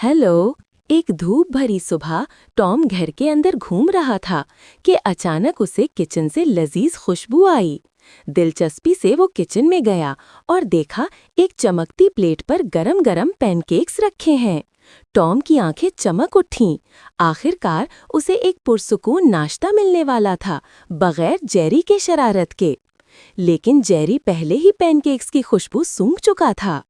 Hello. एक धूप भरी सुबह टॉम घर के अंदर घूम रहा था कि अचानक उसे किचन से लजीज खुशबू आई। दिलचस्पी से वो किचन में गया और देखा एक चमकती प्लेट पर गरम गरम पैनकेक्स रखे हैं। टॉम की आंखें चमक उठीं। आखिरकार उसे एक पुरसुकून नाश्ता मिलने वाला था, बगैर जेरी के शरारत के। लेकिन जेरी पहले ही पैनकेक्स की खुशबू सूंघ चुका था।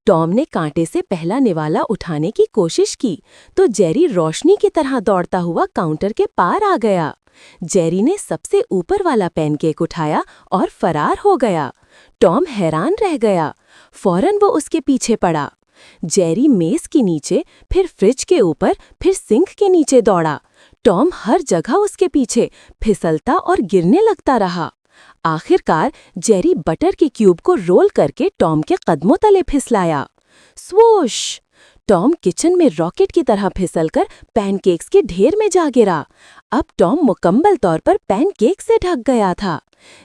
टॉम ने कांटे से पहला निवाला उठाने की कोशिश की तो जेरी रोशनी की तरह दौड़ता हुआ काउंटर के पार आ गया। जेरी ने सबसे ऊपर वाला पैनकेक उठाया और फरार हो गया। टॉम हैरान रह गया। फौरन वो उसके पीछे पड़ा। जेरी मेज के नीचे, फिर फ्रिज के ऊपर, फिर सिंक के नीचे दौड़ा। टॉम हर जगह उसके पीछे फिसलता और गिरने लगता रहा। आखिरकार जेरी बटर के क्यूब को रोल करके टॉम के कदमों तले फिसलाया। स्वोश! टॉम किचन में रॉकेट की तरह फिसलकर पैनकेक्स के ढेर में जा गिरा। अब टॉम मुकम्मल तौर पर पैनकेक से ढक गया था।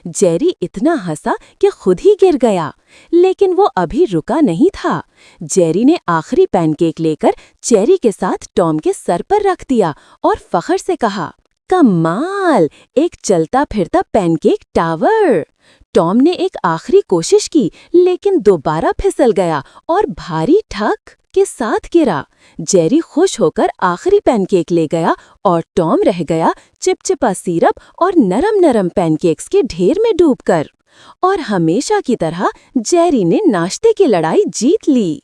जेरी इतना हंसा कि खुद ही गिर गया, लेकिन वो अभी रुका नहीं था। जेरी ने आखिरी पैनकेक लेकर चेरी के साथ टॉम के सर पर रख दिया और फख्र से कहा, कमाल! एक चलता फिरता पैनकेक टावर। टॉम ने एक आखिरी कोशिश की, लेकिन दोबारा फिसल गया और भारी ठक के साथ गिरा। जेरी खुश होकर आखिरी पैनकेक ले गया और टॉम रह गया चिपचिपा सिरप और नरम नरम पैनकेक्स के ढेर में डूबकर। और हमेशा की तरह जेरी ने नाश्ते की लड़ाई जीत ली।